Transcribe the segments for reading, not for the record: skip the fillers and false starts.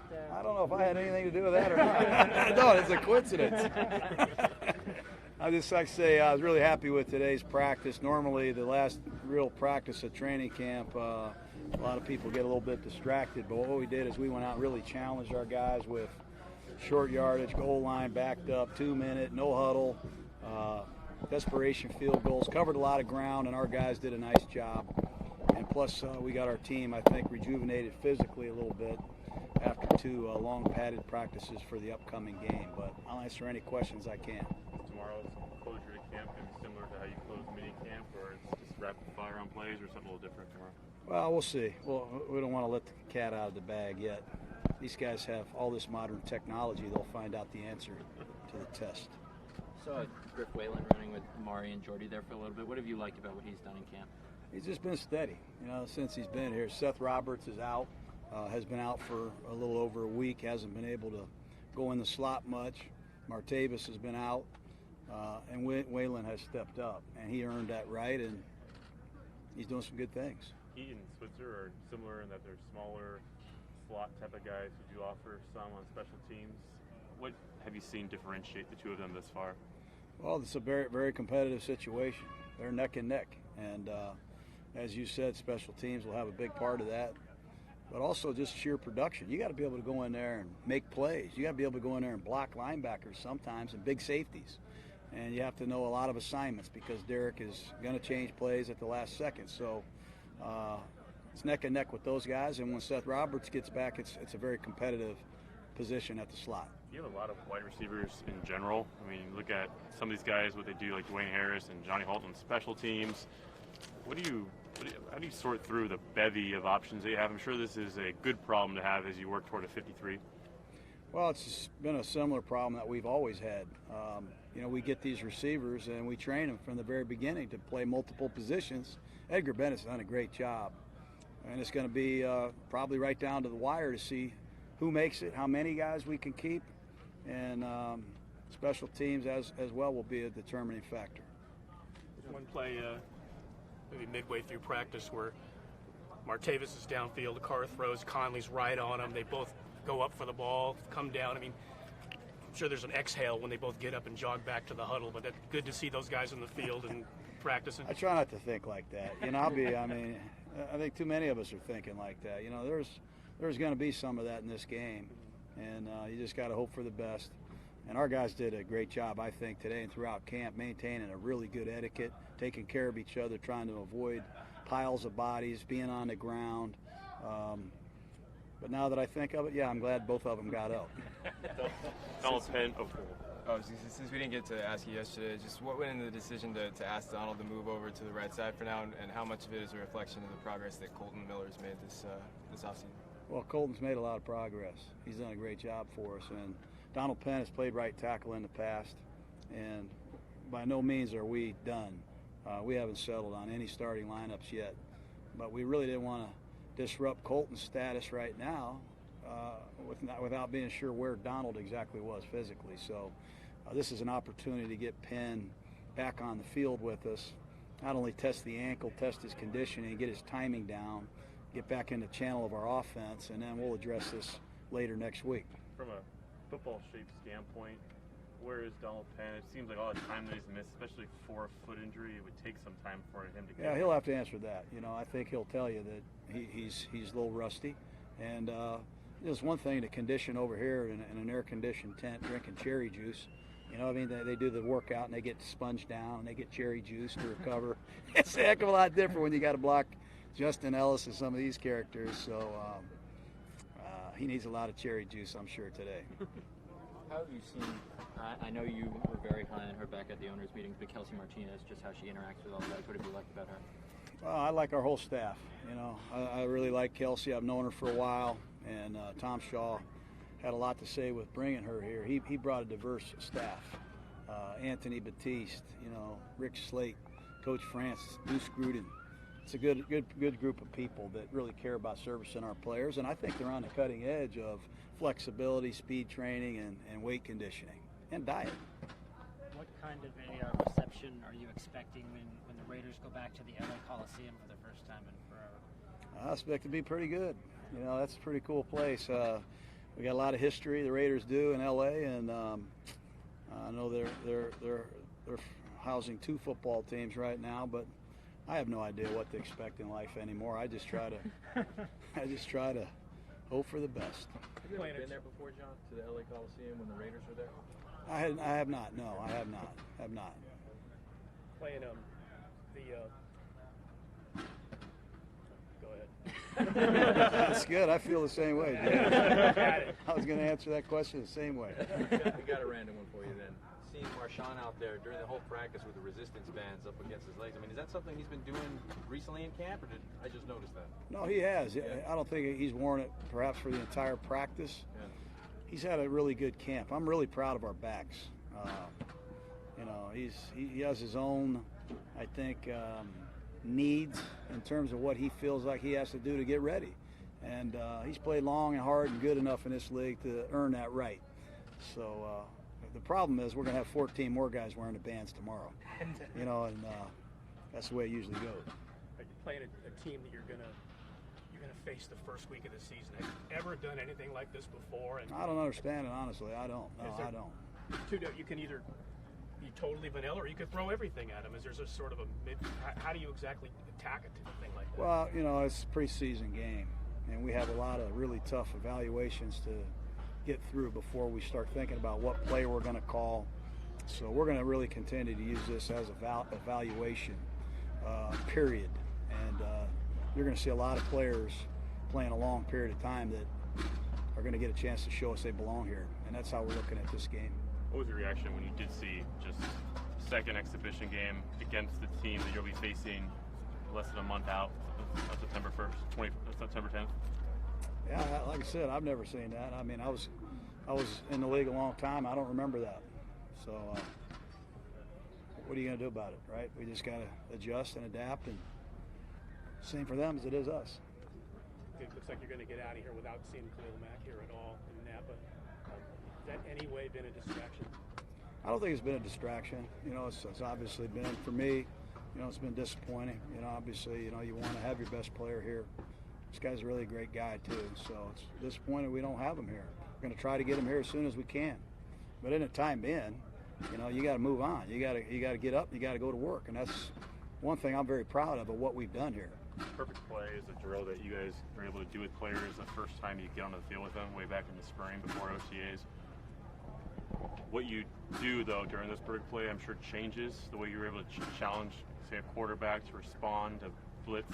that? I don't know if I had anything to do with that or not. No, it's a coincidence. I just like to say I was really happy with today's practice. Normally, the last real practice at training camp, a lot of people get a little bit distracted. But what we did is we went out and really challenged our guys with short yardage, goal line, backed up, 2-minute, no huddle, desperation field goals. Covered a lot of ground, and our guys did a nice job. And plus, we got our team, I think, rejuvenated physically a little bit after 2 long padded practices for the upcoming game. But I'll answer any questions I can. Tomorrow's closure to camp going to be similar to how you close mini camp, or it's just rapid fire on plays, or something a little different tomorrow? Well, we'll see. Well, we don't want to let the cat out of the bag yet. These guys have all this modern technology. They'll find out the answer to the test. So Griff Whalen running with Mari and Jordy there for a little bit. What have you liked about what he's done in camp? He's just been steady, since he's been here. Seth Roberts is out, has been out for a little over a week, hasn't been able to go in the slot much. Martavis has been out, and Whalen has stepped up, and he earned that right, and he's doing some good things. He and Switzer are similar in that they're smaller slot type of guys who do offer some on special teams. What have you seen differentiate the two of them this far? Well, it's a very, very competitive situation. They're neck and neck, and as you said, special teams will have a big part of that, but also just sheer production. You got to be able to go in there and make plays. You got to be able to go in there and block linebackers sometimes and big safeties. And you have to know a lot of assignments because Derek is going to change plays at the last second. So it's neck and neck with those guys. And when Seth Roberts gets back, it's a very competitive position at the slot. You have a lot of wide receivers in general. I mean, look at some of these guys, what they do, like Dwayne Harris and Johnny Holton on special teams. How do you sort through the bevy of options that you have? I'm sure this is a good problem to have as you work toward a 53. Well, it's been a similar problem that we've always had. We get these receivers and we train them from the very beginning to play multiple positions. Edgar Bennett's done a great job. And it's going to be probably right down to the wire to see who makes it, how many guys we can keep. And special teams as well will be a determining factor. There's one play maybe midway through practice where Martavis is downfield, the car throws, Conley's right on him. They both go up for the ball, come down. I mean, I'm sure there's an exhale when they both get up and jog back to the huddle, but that's good to see those guys in the field and practicing. I try not to think like that. I think too many of us are thinking like that. There's going to be some of that in this game, and you just got to hope for the best. And our guys did a great job, I think, today and throughout camp, maintaining a really good etiquette, taking care of each other, trying to avoid piles of bodies, being on the ground. But now that I think of it, yeah, I'm glad both of them got up. Donald Penn. Since we didn't get to ask you yesterday, just what went into the decision to ask Donald to move over to the right side for now, and how much of it is a reflection of the progress that Colton Miller's made this offseason? Well, Colton's made a lot of progress. He's done a great job for us, and Donald Penn has played right tackle in the past, and by no means are we done. We haven't settled on any starting lineups yet, but we really didn't want to disrupt Colton's status right now without being sure where Donald exactly was physically. So this is an opportunity to get Penn back on the field with us, not only test the ankle, test his conditioning, get his timing down, get back in the channel of our offense, and then we'll address this later next week. From a football shape standpoint, where is Donald Penn? It seems like all the time that he's missed, especially for a foot injury, it would take some time for him to get. Yeah, he'll have to answer that. I think he'll tell you that he's a little rusty, and there's one thing to condition over here in an air-conditioned tent, drinking cherry juice. They do the workout and they get sponged down and they get cherry juice to recover. It's a heck of a lot different when you got to block Justin Ellis and some of these characters. So he needs a lot of cherry juice, I'm sure, today. How have you seen, I know you were very high on her back at the owners' meetings, but Kelsey Martinez, just how she interacts with all guys, what have you liked about her? Well, I like our whole staff. I really like Kelsey. I've known her for a while, and Tom Shaw had a lot to say with bringing her here. He brought a diverse staff. Anthony Batiste, Rick Slate, Coach Francis, Deuce Gruden. It's a good group of people that really care about servicing our players, and I think they're on the cutting edge of flexibility, speed training, and weight conditioning, and diet. What kind of a reception are you expecting when the Raiders go back to the LA Coliseum for the first time in forever? I expect it to be pretty good. That's a pretty cool place. we got a lot of history. The Raiders do in L.A. and I know they're housing 2 football teams right now, but I have no idea what to expect in life anymore. I just try to hope for the best. Have you ever been there before, John, to the LA Coliseum when the Raiders were there? I have not. No, I have not. Have not. Playing Go ahead. That's good. I feel the same way, Jay. I was going to answer that question the same way. We got a random one for you then. Seeing Marshawn out there during the whole practice with the resistance bands up against his legs, I mean, is that something he's been doing recently in camp, or did I just notice that? No, he has. I don't think he's worn it perhaps for the entire practice. Yeah. He's had a really good camp. I'm really proud of our backs. You know, he has his own, I think, needs in terms of what he feels like he has to do to get ready. And he's played long and hard and good enough in this league to earn that right. So the problem is we're going to have 14 more guys wearing the bands tomorrow. You know, and that's the way it usually goes. You're playing a team that you're gonna face the first week of the season. Have you ever done anything like this before? And I don't understand it, honestly. I don't. No, I don't. You can either be totally vanilla or you could throw everything at them. Is there a sort of a mid? How do you exactly attack a thing like that? Well, you know, it's a preseason game, and we have a lot of really tough evaluations to get through before we start thinking about what play we're going to call. So we're going to really continue to use this as a evaluation period, and you're going to see a lot of players playing a long period of time that are going to get a chance to show us they belong here, and that's how we're looking at this game. What was your reaction when you did see just second exhibition game against the team that you'll be facing less than a month out, September 1st, September 10th? Yeah, like I said, I've never seen that. I mean, I was in the league a long time. I don't remember that. So what are you going to do about it, right? We just got to adjust and adapt, and same for them as it is us. It looks like you're going to get out of here without seeing Khalil Mack here at all in Napa. Has that any way been a distraction? I don't think it's been a distraction. You know, it's obviously been, for me, you know, it's been disappointing. You know, obviously, you know, you want to have your best player here. This guy's a really great guy, too. So it's disappointing we don't have him here. We're going to try to get him here as soon as we can. But in the time being, you know, you got to move on. You got to get up. You got to go to work. And that's one thing I'm very proud of what we've done here. Perfect play is a drill that you guys were able to do with players the first time you get on the field with them way back in the spring before OTAs. What you do, though, during this perfect play, I'm sure changes the way you're able to challenge, say, a quarterback to respond to blitz,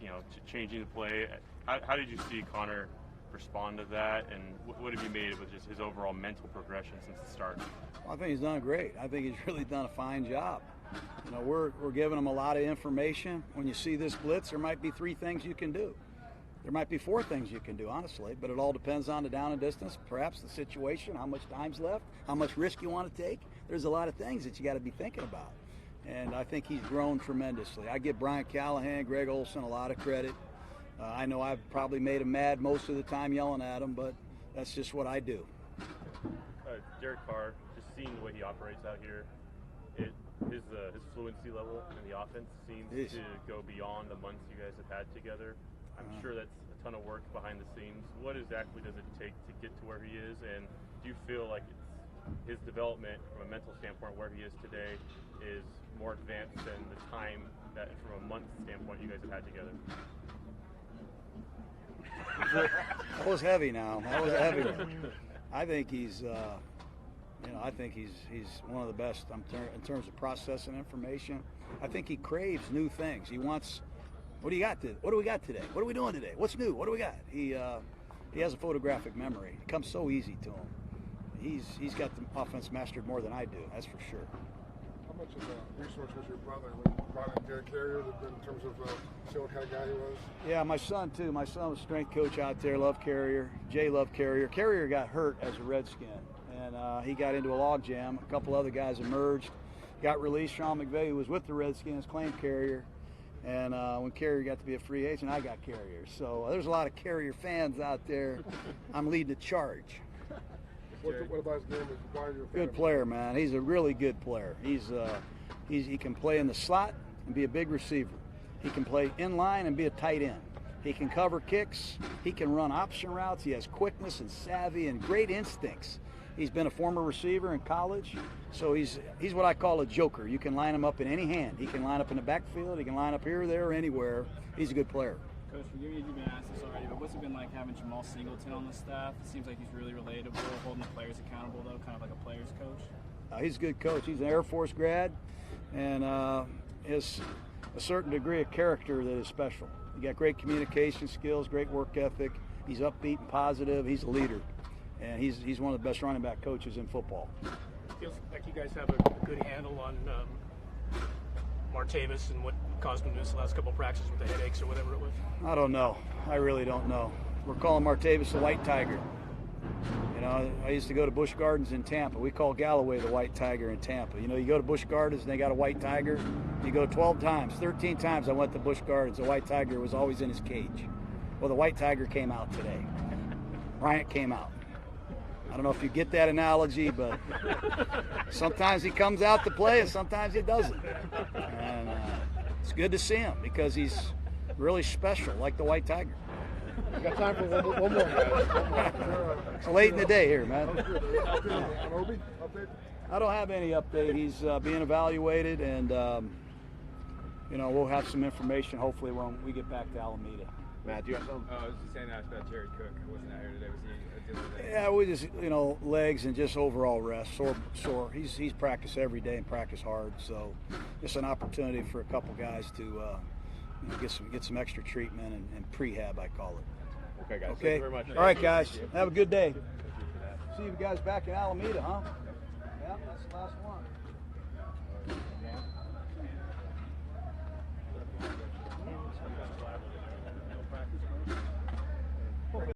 you know, changing the play. How did you see Connor respond to that, and what have you made of just his overall mental progression since the start? Well, I think he's done great. I think he's really done a fine job. You know, we're giving him a lot of information. When you see this blitz, there might be 3 things you can do. There might be 4 things you can do, honestly, but it all depends on the down and distance, perhaps the situation, how much time's left, how much risk you want to take. There's a lot of things that you got to be thinking about, and I think he's grown tremendously. I give Brian Callahan, Greg Olson a lot of credit. I know I've probably made him mad most of the time yelling at him, but that's just what I do. Derek Carr, just seeing the way he operates out here, his fluency level in the offense seems to go beyond the months you guys have had together. I'm sure that's a ton of work behind the scenes. What exactly does it take to get to where he is, and do you feel like his development from a mental standpoint where he is today is more advanced than the time that from a month standpoint you guys have had together? That was heavy now. That was a heavy one. I think he's I think he's one of the best in terms of processing information. I think he craves new things. He wants, what do you got today? What do we got today? What are we doing today? What's new? What do we got? He has a photographic memory. It comes so easy to him. He's got the offense mastered more than I do. That's for sure. How much of a resource was your brother when you brought in Derek Carrier in terms of seeing what kind of guy he was? Yeah, my son too. My son was strength coach out there. Loved Carrier. Jay loved Carrier. Carrier got hurt as a Redskin, and he got into a log jam. A couple other guys emerged, got released. Sean McVay, who was with the Redskins, claimed Carrier. And when Carrier got to be a free agent, I got Carrier. So there's a lot of Carrier fans out there. I'm leading the charge. What about his game? Why are you a fan Good of player, man. He's a really good player. He can play in the slot and be a big receiver. He can play in line and be a tight end. He can cover kicks. He can run option routes. He has quickness and savvy and great instincts. He's been a former receiver in college, so he's what I call a joker. You can line him up in any hand. He can line up in the backfield. He can line up here, there, or anywhere. He's a good player. Coach, forgive me if you've been asked this already, but what's it been like having Jamal Singleton on the staff? It seems like he's really relatable, holding the players accountable, though, kind of like a player's coach. He's a good coach. He's an Air Force grad, and has a certain degree of character that is special. He got great communication skills, great work ethic. He's upbeat and positive. He's a leader, and he's one of the best running back coaches in football. Feels like you guys have a good handle on Martavis and what caused him to miss the last couple of practices with the headaches or whatever it was. I don't know. I really don't know. We're calling Martavis the White Tiger. You know, I used to go to Busch Gardens in Tampa. We call Galloway the White Tiger in Tampa. You know, you go to Busch Gardens and they got a white tiger. You go 12 times, 13 times I went to Busch Gardens. The white tiger was always in his cage. Well, the white tiger came out today. Bryant came out. I don't know if you get that analogy, but sometimes he comes out to play and sometimes he doesn't. And it's good to see him because he's really special, like the white tiger. We got time for one more, guys. One more. It's late in the day here, man. On Obi? Update? I don't have any update. He's being evaluated, and you know, we'll have some information hopefully when we get back to Alameda. Matt, do you have something? I was just saying about Jared Cook. Wasn't out here today. Was he dealing with that? Yeah, we just, you know, legs and just overall rest. Sore. He's practiced every day and practiced hard. So just an opportunity for a couple guys to you know, get some extra treatment and prehab, I call it. Okay, guys. Okay. Thank you very much. All right, guys. Have a good day. See you guys back in Alameda, huh? Yeah, that's the last one.